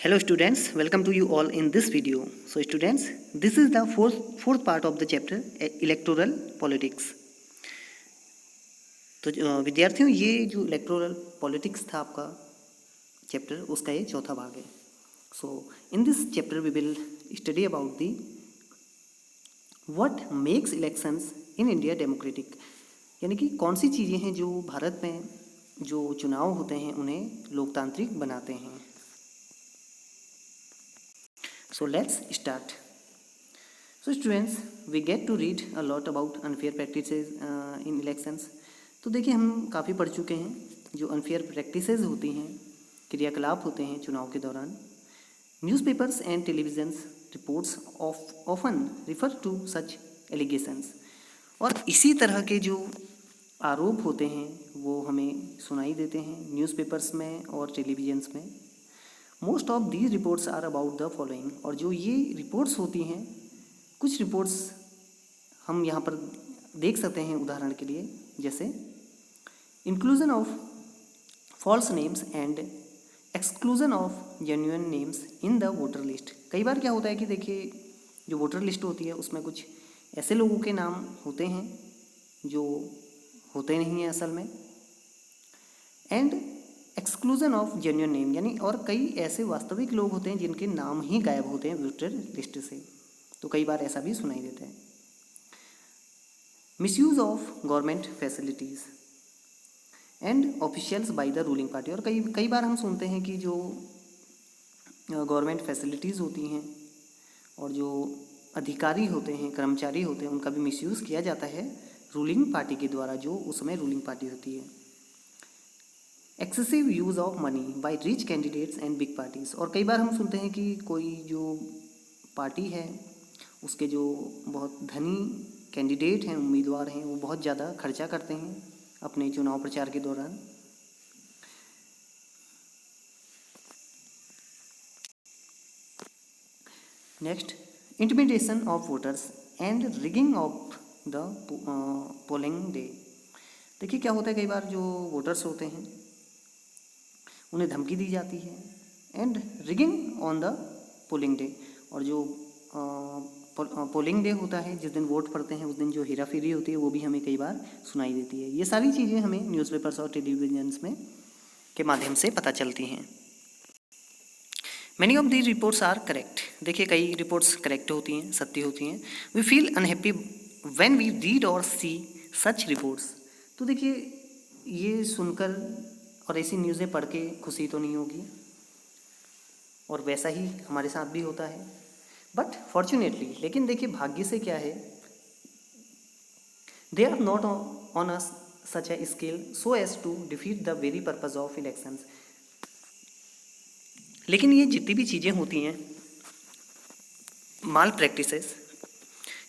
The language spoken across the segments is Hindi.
Hello students, welcome to you all in this video. So students, this is the fourth part of the chapter electoral politics. तो विद्यार्थियों, ये जो इलेक्टोरल पॉलिटिक्स था आपका चैप्टर, उसका ये चौथा भाग है. So in this chapter we will study about the what makes elections in India democratic, यानी कि कौन सी चीज़ें हैं जो भारत में जो चुनाव होते हैं उन्हें लोकतांत्रिक बनाते हैं. So let's start. So students, we get to read a lot about unfair practices in elections. तो देखिए, हम काफ़ी पढ़ चुके हैं जो अनफेयर प्रैक्टिसेस होती हैं, क्रियाकलाप होते हैं चुनाव के दौरान. Newspapers and televisions reports often refer to such allegations. और इसी तरह के जो आरोप होते हैं वो हमें सुनाई देते हैं न्यूज़पेपर्स में और टेलीविजन्स में. Most of these reports are about the following. और जो ये रिपोर्ट्स होती हैं, कुछ रिपोर्ट्स हम यहाँ पर देख सकते हैं उदाहरण के लिए, जैसे inclusion of false names and exclusion of genuine names in the voter list. कई बार क्या होता है कि देखिए, जो वोटर लिस्ट होती है उसमें कुछ ऐसे लोगों के नाम होते हैं जो होते नहीं हैं असल में, and exclusion of genuine name, यानी और कई ऐसे वास्तविक लोग होते हैं जिनके नाम ही गायब होते हैं वोटर लिस्ट से. तो कई बार ऐसा भी सुनाई देता है. Misuse of government facilities and officials by the ruling party. और कई बार हम सुनते हैं कि जो गवर्नमेंट फैसिलिटीज़ होती हैं और जो अधिकारी होते हैं, कर्मचारी होते हैं, उनका भी मिसयूज़ किया जाता है रूलिंग पार्टी के द्वारा, जो उस समय रूलिंग पार्टी होती है. Excessive use of money by rich candidates and big parties. और कई बार हम सुनते हैं कि कोई जो पार्टी है उसके जो बहुत धनी कैंडिडेट हैं, उम्मीदवार हैं, वो बहुत ज़्यादा खर्चा करते हैं अपने चुनाव प्रचार के दौरान. Next, intimidation of voters and rigging of the polling day. देखिए, क्या होता है, कई बार जो वोटर्स होते हैं उन्हें धमकी दी जाती है, and rigging on the polling day. और जो पोलिंग डे होता है, जिस दिन वोट पड़ते हैं, उस दिन जो हेराफेरी होती है वो भी हमें कई बार सुनाई देती है. ये सारी चीज़ें हमें न्यूज़पेपर्स और टेलीविजन्स में के माध्यम से पता चलती हैं. Many of the reports are correct. देखिए, कई रिपोर्ट्स करेक्ट होती हैं, सत्य होती हैं. We feel unhappy when we read or see such reports. तो देखिए, ये सुनकर और ऐसी न्यूज़ें पढ़ के खुशी तो नहीं होगी, और वैसा ही हमारे साथ भी होता है. बट फॉर्चुनेटली, लेकिन देखिए भाग्य से क्या है, they are not on a such a scale so as to defeat the very purpose of elections. लेकिन ये जितनी भी चीज़ें होती हैं, माल प्रैक्टिसेस,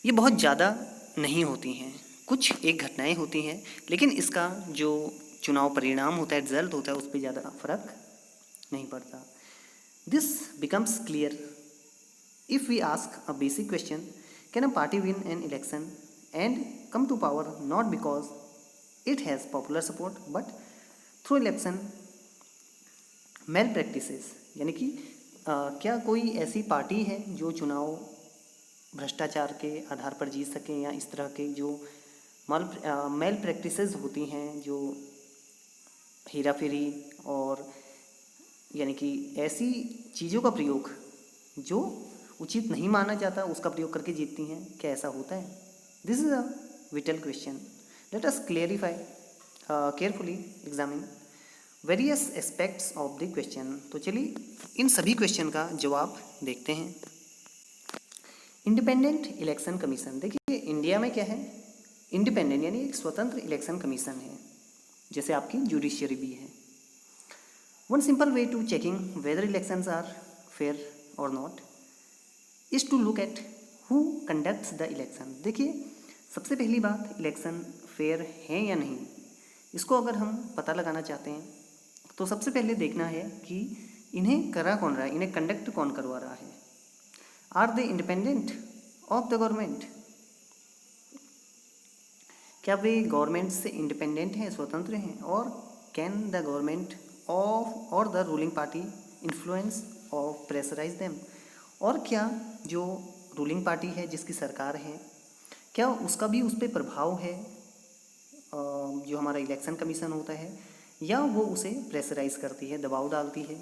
ये बहुत ज़्यादा नहीं होती हैं. कुछ एक घटनाएं होती हैं, लेकिन इसका जो चुनाव परिणाम होता है, रिजल्ट होता है, उस पर ज़्यादा फर्क नहीं पड़ता. This becomes clear if we ask a basic question, can a party win an election and come to power not because it has popular support but through election malpractices. यानी कि क्या कोई ऐसी पार्टी है जो चुनाव भ्रष्टाचार के आधार पर जीत सकें, या इस तरह के जो मेल प्रैक्टिसेस होती हैं, जो हेरा फेरी और यानी कि ऐसी चीज़ों का प्रयोग जो उचित नहीं माना जाता, उसका प्रयोग करके जीतती हैं, क्या ऐसा होता है? This is a whittle question. Let us clarify carefully examine various aspects of the question. तो चलिए इन सभी क्वेश्चन का जवाब देखते हैं. Independent election commission. देखिए, इंडिया में क्या है, इंडिपेंडेंट यानी एक स्वतंत्र इलेक्शन कमीशन है, जैसे आपकी जुडिशियरी भी है. One simple way to checking whether elections are fair और not is to look at who conducts the election. देखिए, सबसे पहली बात, इलेक्शन फेयर है या नहीं, इसको अगर हम पता लगाना चाहते हैं तो सबसे पहले देखना है कि इन्हें करा कौन रहा है, इन्हें कंडक्ट कौन करवा रहा है. Are they independent of the government. क्या वे गवर्नमेंट से इंडिपेंडेंट हैं, स्वतंत्र हैं, और can the government or or the ruling party influence or pressurise them, और क्या जो रूलिंग पार्टी है, जिसकी सरकार है, क्या उसका भी उस पर प्रभाव है जो हमारा इलेक्शन कमीशन होता है, या वो उसे प्रेशराइज करती है, दबाव डालती है।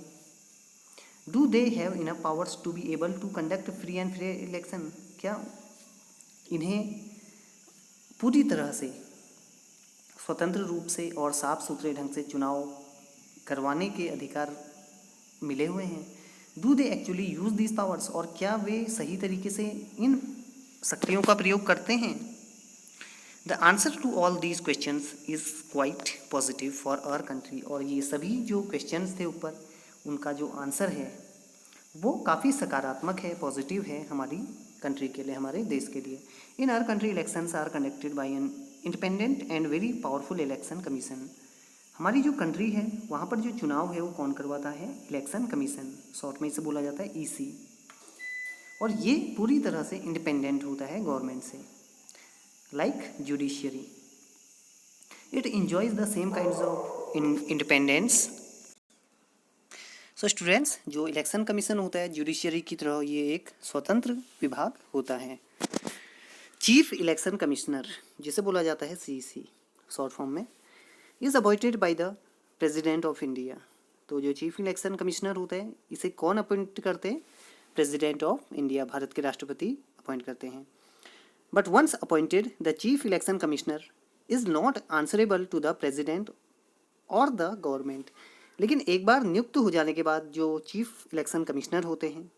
Do they have enough powers to be able to conduct free and fair election, क्या इन्हें पूरी तरह से स्वतंत्र रूप से और साफ सुथरे ढंग से चुनाव करवाने के अधिकार मिले हुए हैं? Do they actually use this powers, और क्या वे सही तरीके से इन शक्तियों का प्रयोग करते हैं? The answer to all these questions is quite positive for our country, और ये सभी जो क्वेश्चंस थे ऊपर, उनका जो आंसर है वो काफ़ी सकारात्मक है, पॉजिटिव है हमारी कंट्री के लिए, हमारे देश के लिए। In our country elections are conducted by an independent and very powerful election commission. हमारी जो कंट्री है वहाँ पर जो चुनाव है वो कौन करवाता है? इलेक्शन कमीशन, शॉर्ट में इसे बोला जाता है ईसी, और ये पूरी तरह से इंडिपेंडेंट होता है गवर्नमेंट से, like judiciary. It enjoys the same kinds of independence. So students, जो इलेक्शन कमीशन होता है जुडिशियरी की तरह ये एक स्वतंत्र विभाग होता है। चीफ इलेक्शन कमिश्नर, जिसे बोला जाता है सीईसी शॉर्ट फॉर्म में, is appointed by the president of India. तो जो चीफ इलेक्शन कमिश्नर होता है इसे कौन अपॉइंट करते हैं? प्रेसिडेंट ऑफ इंडिया, भारत के राष्ट्रपति अपॉइंट करते हैं। But once appointed the chief election commissioner is not answerable to the president or the government. लेकिन एक बार नियुक्त हो जाने के बाद जो चीफ इलेक्शन कमिश्नर होते हैं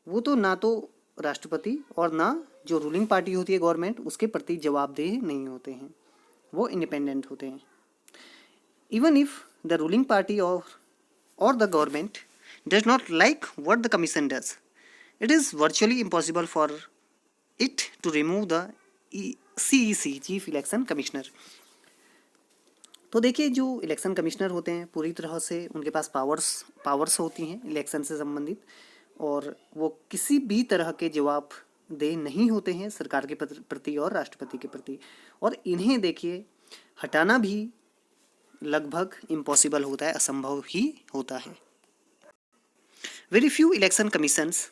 वो तो ना तो राष्ट्रपति और ना जो रूलिंग पार्टी होती है गवर्नमेंट उसके प्रति जवाबदेह नहीं होते हैं, वो इंडिपेंडेंट होते हैं। Even if the ruling party और the government does not like what the commission does, it is virtually impossible for it to remove the CEC, chief election commissioner. तो देखिए, जो इलेक्शन कमिश्नर होते हैं पूरी तरह से उनके पास पावर्स होती हैं इलेक्शन से संबंधित, और वो किसी भी तरह के जवाब दे नहीं होते हैं सरकार के प्रति और राष्ट्रपति के प्रति, और इन्हें देखिए हटाना भी लगभग इम्पॉसिबल होता है, असंभव ही होता है। Very few election commissions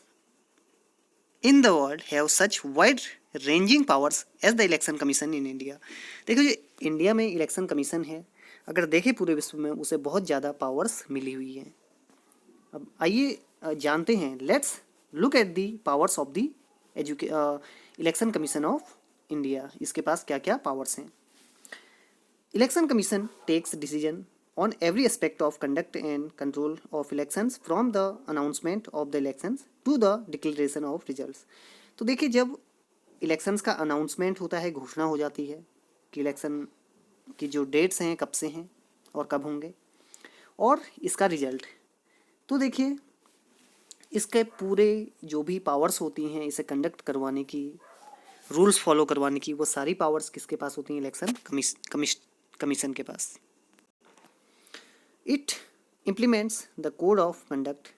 in the world have such wide ranging powers as the election commission in India. देखो, जो इंडिया में इलेक्शन कमीशन है, अगर देखें पूरे विश्व में, उसे बहुत ज़्यादा पावर्स मिली हुई हैं। अब आइए जानते हैं, let's look at the powers of the election commission of India. इसके पास क्या क्या पावर्स हैं? Election commission takes decision on every aspect of conduct and control of elections from the announcement of the elections to the declaration of results। तो देखिए, जब इलेक्शंस का अनाउंसमेंट होता है, घोषणा हो जाती है कि इलेक्शन की जो डेट्स हैं कब से हैं और कब होंगे, और इसका रिजल्ट, तो देखिए इसके पूरे जो भी पावर्स होती हैं इसे कंडक्ट करवाने की, रूल्स फॉलो करवाने की, वो सारी पावर्स किसके पास होती हैं? इलेक्शन कमीशन के पास। It implements the code of conduct,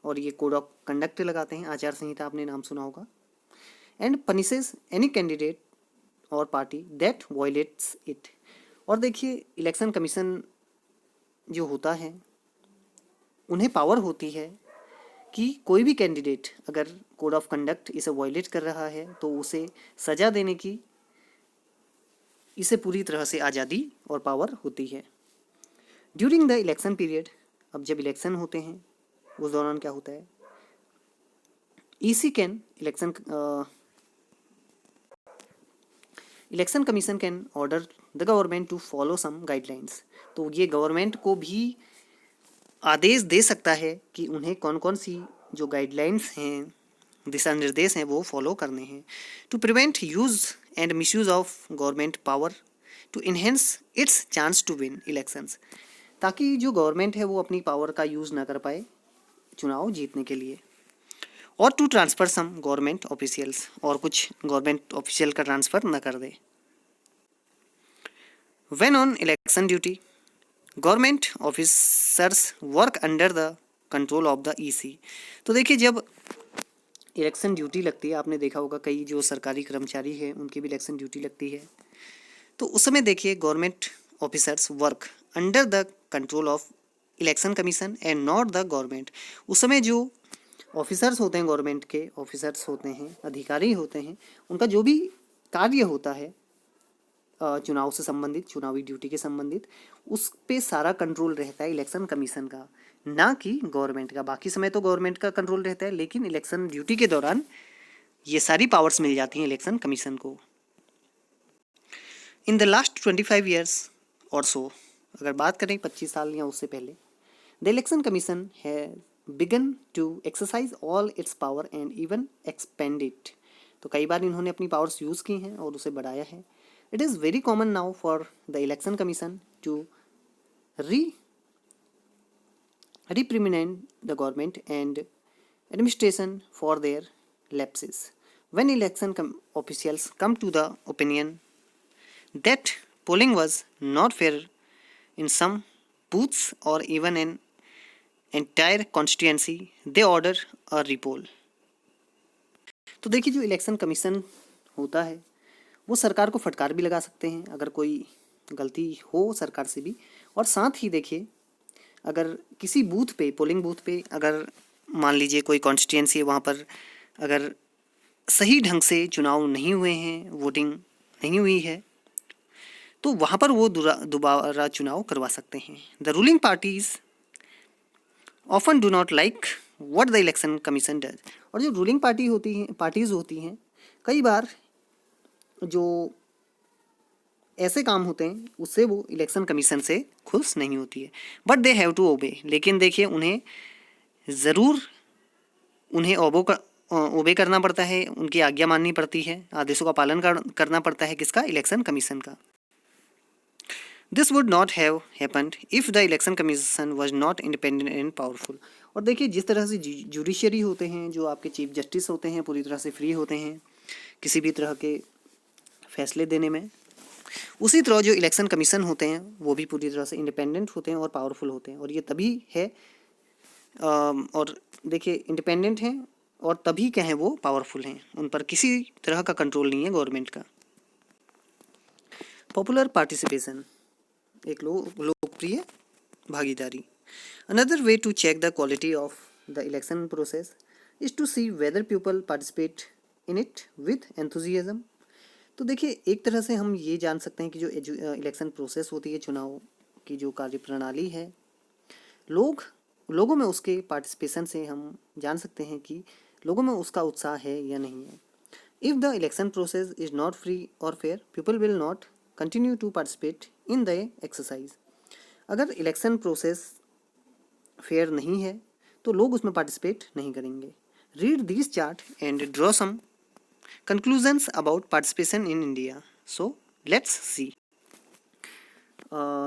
और ये कोड ऑफ कंडक्ट लगाते हैं, आचार संहिता आपने नाम सुना होगा, एंड पनिशेस एनी कैंडिडेट और पार्टी दैट वायलेट्स इट। और देखिए, इलेक्शन कमीशन जो होता है उन्हें पावर होती है कि कोई भी कैंडिडेट अगर कोड ऑफ कंडक्ट इसे वायलेट कर रहा है तो उसे सज़ा देने की इसे पूरी तरह से आज़ादी और पावर होती है। ड्यूरिंग द इलेक्शन पीरियड, अब जब इलेक्शन होते हैं उस दौरान क्या होता है? EC can election commission can order the government to follow some guidelines. तो ये गवर्नमेंट को भी आदेश दे सकता है कि उन्हें कौन कौन सी जो गाइडलाइंस हैं, दिशा निर्देश हैं, वो फॉलो करने हैं। To prevent use and misuse of government power to enhance its chance to win elections, ताकि जो गवर्नमेंट है वो अपनी पावर का यूज़ ना कर पाए चुनाव जीतने के लिए। और to transfer some government officials, और कुछ गवर्नमेंट ऑफिशियल का ट्रांसफ़र न कर दे। When on election duty, government officers work under the control of the EC. तो देखिए, जब इलेक्शन ड्यूटी लगती है, आपने देखा होगा कई जो सरकारी कर्मचारी हैं उनकी भी इलेक्शन ड्यूटी लगती है, तो उस समय देखिए government officers work under the control of election commission and not the government. उस समय जो ऑफिसर्स होते हैं, गवर्नमेंट के ऑफिसर्स होते हैं, अधिकारी होते हैं, उनका जो भी कार्य होता है चुनाव से संबंधित, चुनावी ड्यूटी के संबंधित, उस पे सारा कंट्रोल रहता है इलेक्शन कमीशन का, ना कि गवर्नमेंट का। बाकी समय तो गवर्नमेंट का कंट्रोल रहता है, लेकिन इलेक्शन ड्यूटी के दौरान ये सारी पावर्स मिल जाती हैं इलेक्शन कमीशन को। इन द लास्ट 25 ईयर्स और सो, अगर बात करें 25 साल या उससे पहले, द इलेक्शन कमीशन है begun to exercise all its power and even expand it. तो कई बार इन्होंने अपनी पावर्स यूज़ की हैं और उसे बढ़ाया है। It is very common now for the election commission to reprimand the government and administration for their lapses. When election officials come to the opinion that polling was not fair in some booths or even an entire constituency, they order a repoll. तो देखिए, जो इलेक्शन कमीशन होता है वो सरकार को फटकार भी लगा सकते हैं अगर कोई गलती हो सरकार से भी। और साथ ही देखिए, अगर किसी बूथ पे, पोलिंग बूथ पे, अगर मान लीजिए कोई कॉन्स्टिट्यूंसी है, वहाँ पर अगर सही ढंग से चुनाव नहीं हुए हैं, वोटिंग नहीं हुई है, तो वहाँ पर वो दोबारा चुनाव करवा सकते हैं। The ruling parties often do not like what the election commission does. और जो रूलिंग पार्टीज होती हैं, कई बार जो ऐसे काम होते हैं उससे वो इलेक्शन कमीशन से खुश नहीं होती है। But they have to obey. लेकिन देखिए, उन्हें ज़रूर ओबे करना पड़ता है, उनकी आज्ञा माननी पड़ती है, आदेशों का पालन करना पड़ता है, किसका? इलेक्शन कमीशन का। This would not have happened if the election commission was not independent and powerful. और देखिए, जिस तरह से जुडिशरी होते हैं, जो आपके चीफ जस्टिस होते हैं, पूरी तरह से फ्री होते हैं किसी भी तरह के फैसले देने में, उसी तरह जो इलेक्शन कमीशन होते हैं वो भी पूरी तरह से इंडिपेंडेंट होते हैं और पावरफुल होते हैं। और ये तभी है, और देखिए, इंडिपेंडेंट हैं और तभी क्या है, वो पावरफुल हैं, उन पर किसी तरह का कंट्रोल नहीं है गवर्नमेंट का। पॉपुलर पार्टिसिपेशन, एक लोकप्रिय भागीदारी। Another way to check the quality of the election process is to see whether people participate in it with enthusiasm. तो देखिए, एक तरह से हम ये जान सकते हैं कि जो इलेक्शन प्रोसेस होती है, चुनाव की जो कार्य प्रणाली है, लोगों में उसके पार्टिसिपेशन से हम जान सकते हैं कि लोगों में उसका उत्साह है या नहीं है। If the election process is not free और fair, people will not continue to participate in the exercise. अगर इलेक्शन प्रोसेस फेयर नहीं है तो लोग उसमें पार्टिसिपेट नहीं करेंगे। Read this chart and draw some conclusions about participation in India. So let's see.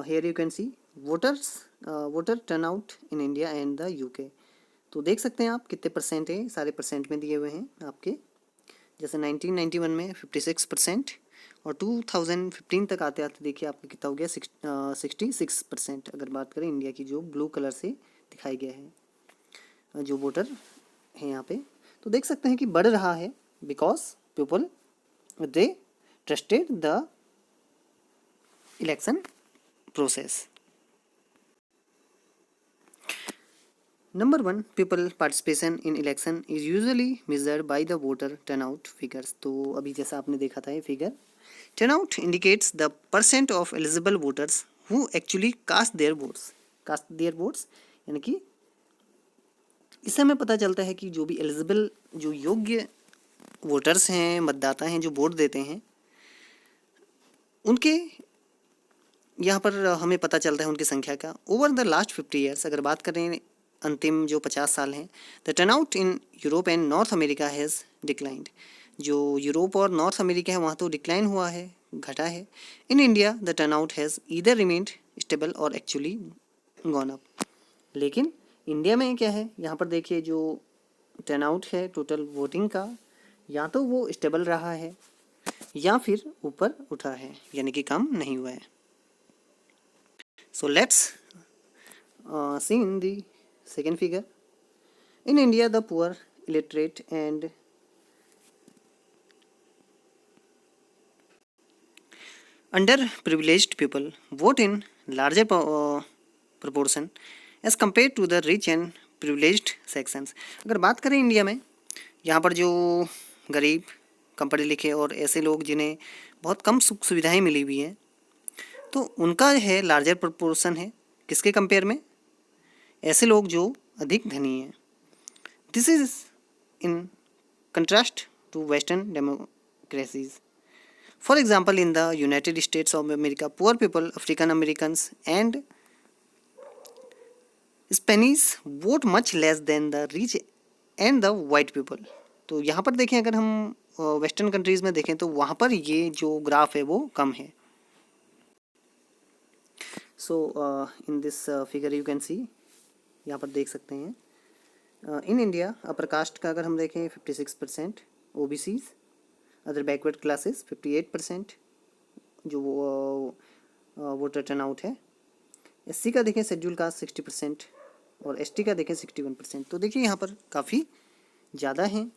Here you can see voter turnout in India and the UK. तो देख सकते हैं आप कितने परसेंट है, सारे परसेंट में दिए हुए हैं आपके। जैसे 1991 में 56% और 2015 तक आते आते देखिए आपका कितना हो गया, 66%। अगर बात करें इंडिया की, जो ब्लू कलर से दिखाई गया है जो वोटर है यहाँ पे, तो देख सकते हैं कि बढ़ रहा है, because people they trusted the election process. Number 1, people participation in election is usually measured by the voter turnout figures. तो अभी जैसा आपने देखा था ये figure, turnout indicates the percent of eligible voters who actually cast their votes यानी कि इससे हमें पता चलता है कि जो भी एलिजिबल, जो योग्य वोटर्स हैं, मतदाता हैं, जो वोट देते हैं, उनके यहाँ पर हमें पता चलता है उनकी संख्या का। ओवर द लास्ट 50 ईयर्स, अगर बात करें अंतिम जो 50 साल हैं, the turnout in Europe and north America has declined. जो यूरोप और नॉर्थ अमेरिका है वहाँ तो डिक्लाइन हुआ है, घटा है। इन India the turnout has either remained stable और एक्चुअली गॉन अप। लेकिन इंडिया में क्या है, यहाँ पर देखिए जो टर्नआउट है टोटल वोटिंग का, या तो वो स्टेबल रहा है या फिर ऊपर उठा है, यानी कि कम नहीं हुआ है। So let's see in the second figure. In India the poor, illiterate and underprivileged people vote in larger proportion as compared to the rich and privileged sections. अगर बात करें इंडिया में, यहाँ पर जो गरीब, कम पढ़े लिखे और ऐसे लोग जिन्हें बहुत कम सुख सुविधाएँ मिली हुई हैं, तो उनका है लार्जर प्रोपोर्शन है किसके कंपेयर में, ऐसे लोग जो अधिक धनी हैं। This is in contrast to western democracies. For example, in the United States of America, poor people, African Americans and Spanish vote much less than the rich and the white people. तो यहाँ पर देखें, अगर हम वेस्टर्न कंट्रीज़ में देखें तो वहाँ पर ये जो ग्राफ है वो कम है। So in this figure you can see, यहाँ पर देख सकते हैं इन इंडिया अपर कास्ट का अगर हम देखें 56%, OBCs अदर बैकवर्ड क्लासेस 58% जो वोटर टर्नआउट है। SC का देखें शेड्यूल कास्ट 60% और ST का देखें 61%। तो देखिए यहाँ पर काफ़ी ज़्यादा हैं।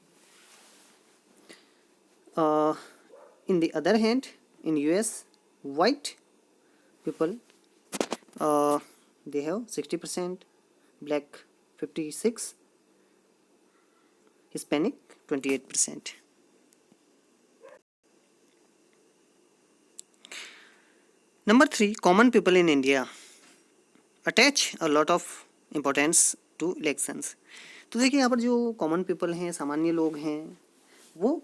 In the other hand in US white people they have 60%, black 56, Hispanic 28%. Number 3, common people in India attach a lot of importance to elections. तो देखिए यहाँ पर जो कॉमन पीपल हैं, सामान्य लोग हैं, वो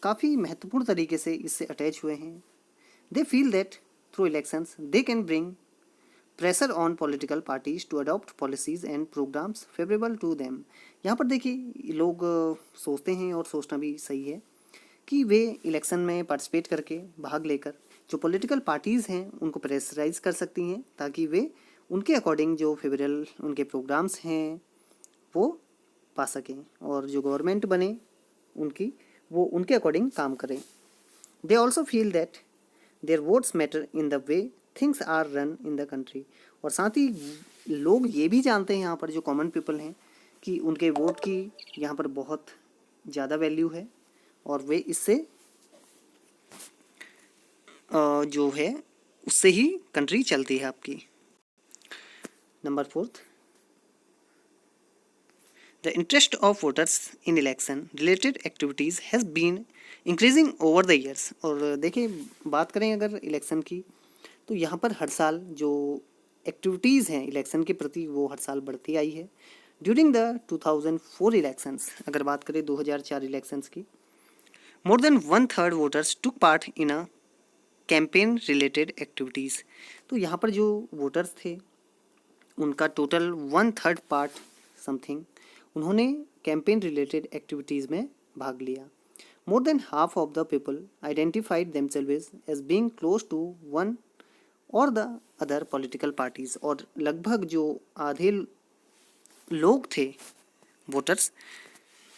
काफ़ी महत्वपूर्ण तरीके से इससे अटैच हुए हैं। They feel that through elections they can bring pressure on political parties to adopt policies and programmes favourable to them. यहाँ पर देखिए लोग सोचते हैं, और सोचना भी सही है, कि वे इलेक्शन में पार्टिसिपेट करके, भाग लेकर जो पॉलिटिकल पार्टीज़ हैं उनको प्रेशराइज कर सकती हैं, ताकि वे उनके अकॉर्डिंग जो फेवरेबल उनके प्रोग्राम्स हैं वो पा सकें, और जो गवर्नमेंट बने उनकी, वो उनके अकॉर्डिंग काम करें। They also feel that their votes matter in the way things are run in the country. और साथ ही लोग ये भी जानते हैं, यहाँ पर जो कॉमन पीपल हैं, कि उनके वोट की यहाँ पर बहुत ज़्यादा वैल्यू है, और वे इससे जो है उससे ही कंट्री चलती है आपकी। Number 4, the interest of voters in election related activities has been increasing over the years. और देखिए बात करें अगर इलेक्शन की, तो यहाँ पर हर साल जो एक्टिविटीज़ हैं इलेक्शन के प्रति वो हर साल बढ़ती आई है। ड्यूरिंग द 2004 इलेक्शंस, अगर बात करें 2004 इलेक्शंस की, more than 1/3 voters took part in a campaign related activities. तो यहाँ पर जो वोटर्स थे उनका टोटल 1/3 पार्ट समथिंग उन्होंने कैंपेन रिलेटेड एक्टिविटीज़ में भाग लिया। More than half of the people identified themselves as being close to one or the other political parties. और लगभग जो आधे लोग थे वोटर्स,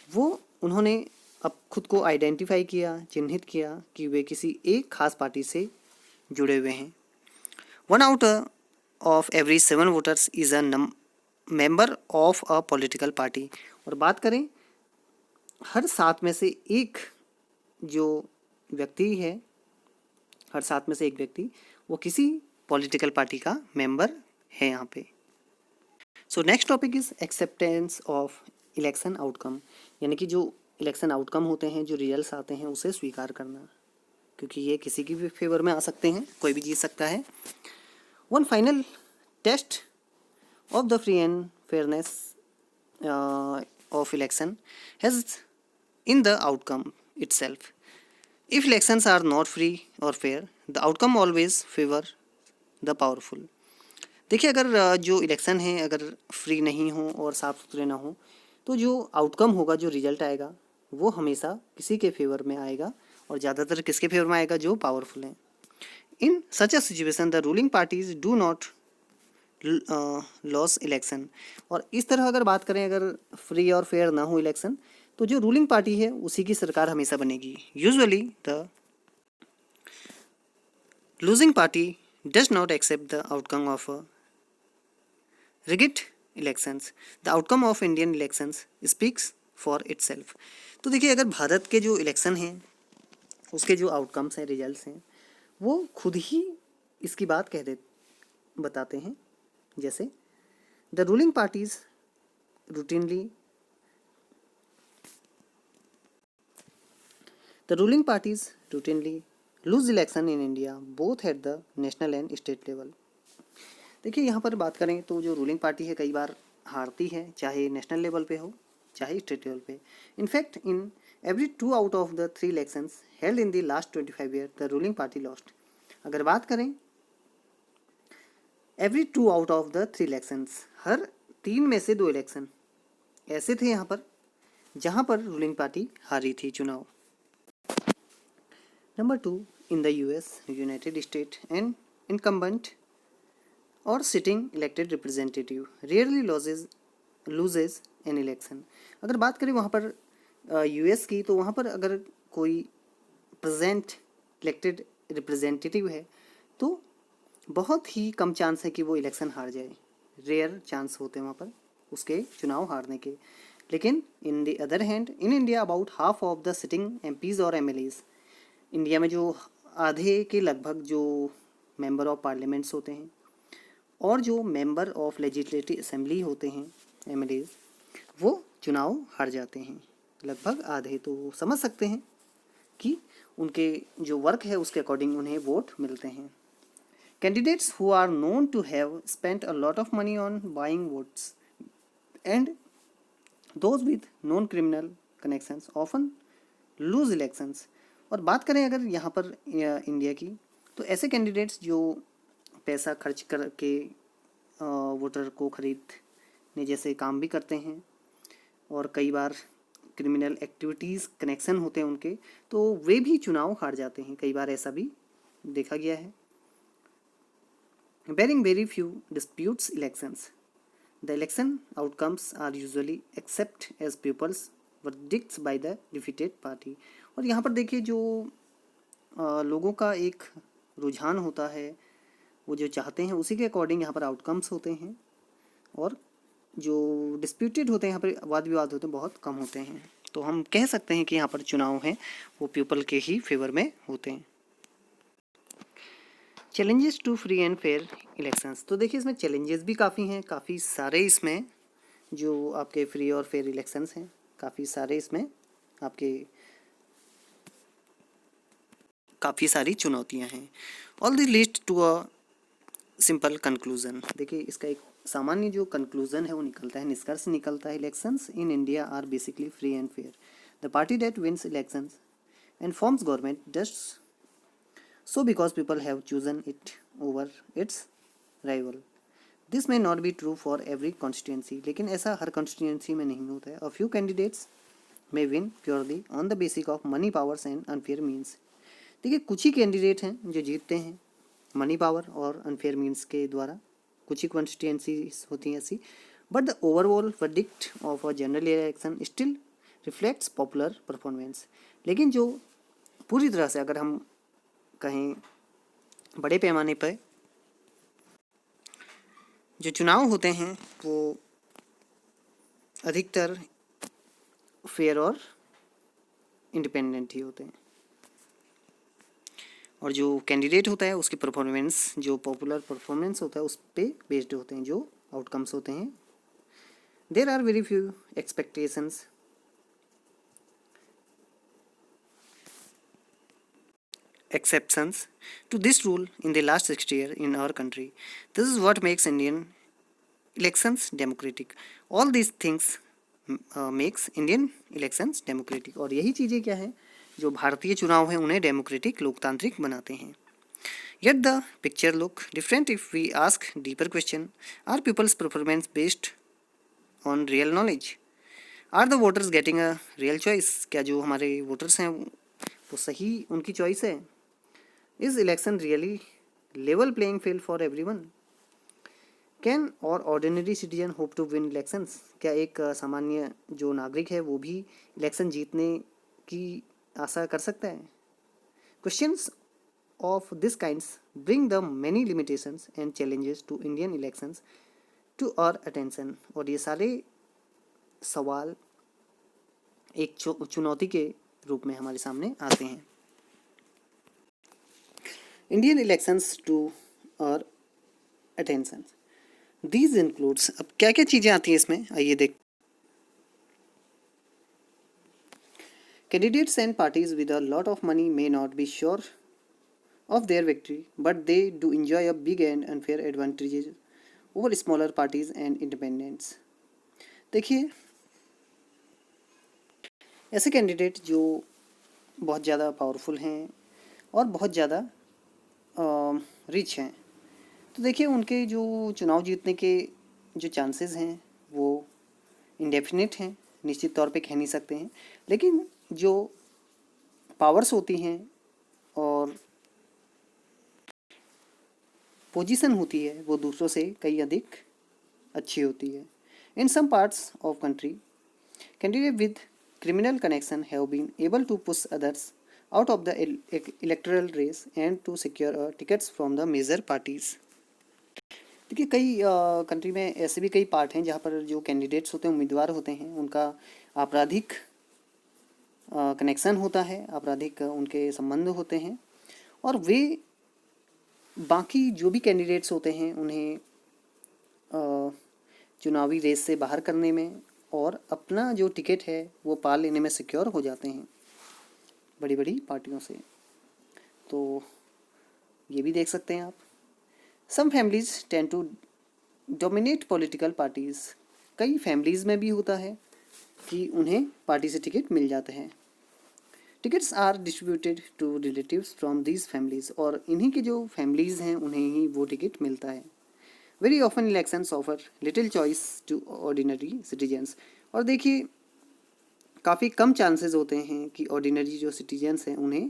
वो उन्होंने अब खुद को आइडेंटिफाई किया, चिन्हित किया कि वे किसी एक खास पार्टी से जुड़े हुए हैं। 1 out of every 7 voters is a member of a political party. और बात करें हर 7 में से एक जो व्यक्ति है, हर 7 में से एक व्यक्ति वो किसी पॉलिटिकल पार्टी का मेंबर है यहाँ पे। So next topic is acceptance of election outcome, यानी कि जो इलेक्शन आउटकम होते हैं, जो रिजल्ट्स आते हैं, उसे स्वीकार करना, क्योंकि ये किसी की भी फेवर में आ सकते हैं, कोई भी जीत सकता है। One final test of the free and fairness of election has in the outcome itself. If elections are not free or fair, the outcome always favor the powerful. देखिए अगर जो इलेक्शन है अगर फ्री नहीं हो और साफ सुथरे ना हो, तो जो आउटकम होगा, जो रिजल्ट आएगा, वो हमेशा किसी के फेवर में आएगा, और ज़्यादातर किसके फेवर में आएगा, जो पावरफुल हैं। In such a situation the ruling parties do not loss election. और इस तरह अगर बात करें, अगर फ्री और फेयर ना हो इलेक्शन, तो जो रूलिंग पार्टी है उसी की सरकार हमेशा बनेगी। Usually the losing party does not accept the outcome of rigged elections. The outcome of Indian elections speaks for itself. तो देखिए अगर भारत के जो इलेक्शन हैं उसके जो आउटकम्स हैं, रिजल्ट्स हैं, वो खुद ही इसकी बात बताते हैं। जैसे the ruling parties routinely The ruling parties routinely lose election in India both at the national and state level. देखिए यहाँ पर बात करें तो जो रूलिंग पार्टी है कई बार हारती है, चाहे नेशनल लेवल पे हो चाहे स्टेट लेवल पे. In fact in every 2 out of the 3 elections held in the last 25 year the ruling party lost. अगर बात करें every 2 out of the 3 elections, हर 3 में से 2 इलेक्शन ऐसे थे यहाँ पर जहाँ पर रूलिंग पार्टी हारी थी चुनाव. Number 2, in the US, United States, an incumbent or sitting elected representative rarely loses an election. अगर बात करें वहाँ पर यूएस की, तो वहाँ पर अगर कोई प्रेजेंट इलेक्टेड रिप्रेजेंटेटिव है तो बहुत ही कम चांस है कि वो इलेक्शन हार जाए. रेयर चांस होते हैं वहाँ पर उसके चुनाव हारने के. लेकिन in the other hand in India about half of the sitting MPs और एमएलएज, इंडिया में जो आधे के लगभग जो मेंबर ऑफ पार्लियामेंट्स होते हैं और जो मेंबर ऑफ लेजिस्लेटिव असेंबली होते हैं एमएलएज, वो चुनाव हार जाते हैं. लगभग आधे, तो समझ सकते हैं कि उनके जो वर्क है उसके अकॉर्डिंग उन्हें वोट मिलते हैं. Candidates who are known to have spent a lot of money on buying votes and those with known criminal connections often lose elections. और बात करें अगर यहाँ पर इंडिया की, तो ऐसे कैंडिडेट्स जो पैसा खर्च करके वोटर को खरीदने जैसे काम भी करते हैं और कई बार क्रिमिनल एक्टिविटीज़ कनेक्शन होते हैं उनके, तो वे भी चुनाव हार जाते हैं. कई बार ऐसा भी देखा गया है. Barring very few disputes elections, the election outcomes are usually accept as people's verdicts by the defeated party. और यहाँ पर देखिए जो लोगों का एक रुझान होता है, वो जो चाहते हैं उसी के अकॉर्डिंग यहाँ पर आउटकम्स होते हैं और जो डिस्प्यूटेड होते हैं यहाँ पर वाद विवाद होते हैं बहुत कम होते हैं. तो हम कह सकते हैं कि यहाँ पर चुनाव हैं वो पीपल के ही फेवर में होते हैं. Challenges to free and fair elections, तो देखिए इसमें चैलेंजेस भी काफ़ी हैं, काफ़ी सारे इसमें जो आपके फ्री और फेयर इलेक्शंस हैं, काफ़ी सारे इसमें आपके काफ़ी सारी चुनौतियां हैं. All the list to a simple conclusion, देखिए इसका एक सामान्य जो कंक्लूजन है वो निकलता है, निष्कर्ष निकलता है. Elections in India are basically free and fair. The party that wins elections and forms government does so because people have chosen it over its rival. This may not be true for every constituency, लेकिन ऐसा हर कॉन्स्टिट्यूंसी में नहीं होता है. A few candidates may win purely on the basic of money powers and unfair means. देखिए कुछ ही कैंडिडेट हैं जो जीतते हैं मनी पावर और अनफेयर मीन्स के द्वारा, कुछ ही कॉन्स्टिट्यूंसीज होती हैं ऐसी. But the overall verdict of a general election still reflects popular performance. लेकिन जो पूरी तरह से अगर हम कहें बड़े पैमाने पर जो चुनाव होते हैं वो अधिकतर फेयर और इंडिपेंडेंट ही होते हैं और जो कैंडिडेट होता है उसकी परफॉर्मेंस, जो पॉपुलर परफॉर्मेंस होता है उस पर बेस्ड होते हैं जो आउटकम्स होते हैं. There are very few expectations exceptions to this rule in the last 60 years in our country. This is what makes Indian elections democratic. All these things makes Indian elections democratic. और यही चीज़ें क्या है जो भारतीय चुनाव हैं उन्हें डेमोक्रेटिक लोकतांत्रिक बनाते हैं. Yet the picture look different if we ask deeper question. Are people's performance based on real knowledge? Are the voters getting a real choice? क्या जो हमारे वोटर्स हैं वो सही उनकी चॉइस है? Is election really level playing field for everyone? Can or ordinary citizen hope to win elections? क्या एक सामान्य जो नागरिक है वो भी इलेक्शन जीतने की आशा कर सकता है? Questions of this kinds bring the many limitations and challenges to Indian elections to our attention. और ये सारे सवाल एक चुनौती के रूप में हमारे सामने आते हैं. Indian elections to our attention. These includes, अब क्या क्या चीज़ें आती हैं इसमें, आइए देख। Candidates and parties with a lot of money may not be sure of their victory, but they do enjoy a big and unfair advantages over smaller parties and independents. देखिए, ऐसे कैंडिडेट जो बहुत ज़्यादा पावरफुल हैं और बहुत ज़्यादा रिच हैं, तो देखिए उनके जो चुनाव जीतने के जो चांसेस हैं वो इंडेफिनिट हैं, निश्चित तौर पे कह नहीं सकते हैं, लेकिन जो पावर्स होती हैं और पोजीशन होती है वो दूसरों से कई अधिक अच्छी होती है। In some parts of country candidate with criminal connection have been able to push others out of the electoral race and to secure tickets from the major parties. देखिए कई कंट्री में ऐसे भी कई पार्ट हैं जहाँ पर जो कैंडिडेट्स होते हैं, उम्मीदवार होते हैं, उनका आपराधिक कनेक्शन होता है, आपराधिक उनके संबंध होते हैं और वे बाकी जो भी कैंडिडेट्स होते हैं उन्हें चुनावी रेस से बाहर करने में और अपना जो टिकट है वो पा लेने में सिक्योर हो जाते हैं बड़ी बड़ी पार्टियों से। तो ये भी देख सकते हैं आप। Some families tend to dominate political parties, कई फैमिलीज में भी होता है कि उन्हें पार्टी से टिकट मिल जाते हैं। Tickets are distributed to relatives from these families, और इन्हीं के जो फैमिलीज हैं उन्हें ही वो टिकट मिलता है। Very often elections offer little choice to ordinary citizens, और देखिए काफ़ी कम चांसेस होते हैं कि ऑर्डिनरी जो सिटीजन्स हैं उन्हें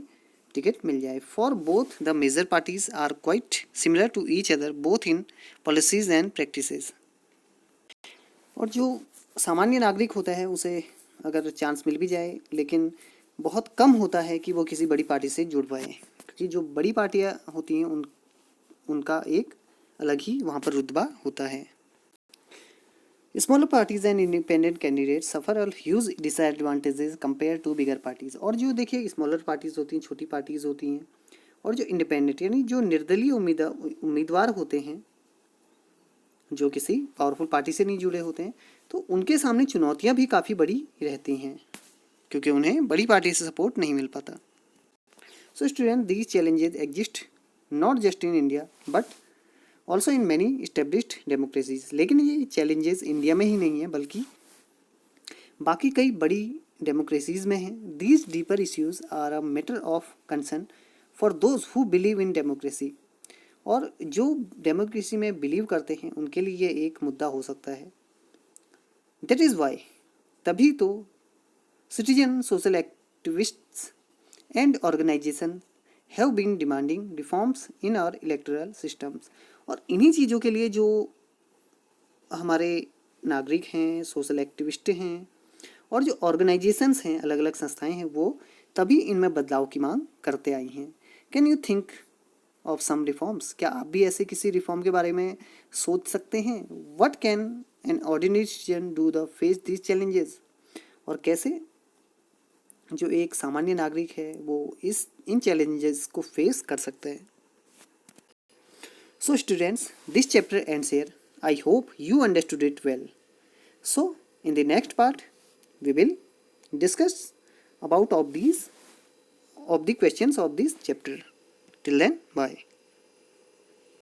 टिकट मिल जाए। For both the major parties are quite similar to each other both in policies and practices, और जो सामान्य नागरिक होता है उसे अगर चांस मिल भी जाए लेकिन बहुत कम होता है कि वो किसी बड़ी पार्टी से जुड़ पाए, क्योंकि जो बड़ी पार्टियाँ होती हैं उनका एक अलग ही वहाँ पर रुतबा होता है। Smaller parties and independent candidate suffer a huge disadvantages compare to bigger parties, और जो देखिए स्मॉलर पार्टीज होती हैं, छोटी पार्टीज होती हैं, और जो इंडिपेंडेंट यानी जो निर्दलीय उम्मीदवार होते हैं जो किसी पावरफुल पार्टी से नहीं जुड़े होते हैं, तो उनके सामने चुनौतियाँ भी काफ़ी बड़ी रहती हैं क्योंकि उन्हें बड़ी पार्टी से सपोर्ट नहीं मिल पाता। So student, these challenges exist not just in India but also in many established democracies, लेकिन ये चैलेंजेस इंडिया में ही नहीं है बल्कि बाकी कई बड़ी डेमोक्रेसीज में हैं। These deeper issues are a matter of concern for those who believe in democracy, और जो डेमोक्रेसी में बिलीव करते हैं उनके लिए ये एक मुद्दा हो सकता है। दैट इज़ वाई, तभी तो citizen, social activists and organisation have been demanding reforms in our electoral systems, और इन्हीं चीज़ों के लिए जो हमारे नागरिक हैं, सोशल एक्टिविस्ट हैं और जो ऑर्गेनाइजेशंस हैं, अलग अलग संस्थाएं हैं, वो तभी इनमें बदलाव की मांग करते आई हैं। Can you think of some reforms, क्या आप भी ऐसे किसी रिफॉर्म के बारे में सोच सकते हैं? What can an ordinary citizen do the face this challenges, और कैसे जो एक सामान्य नागरिक है वो इन चैलेंजेस को फेस कर सकता है। So students, this chapter ends here. I hope you understood it well. So in the next part, we will discuss about of the questions of this chapter. Till then, bye.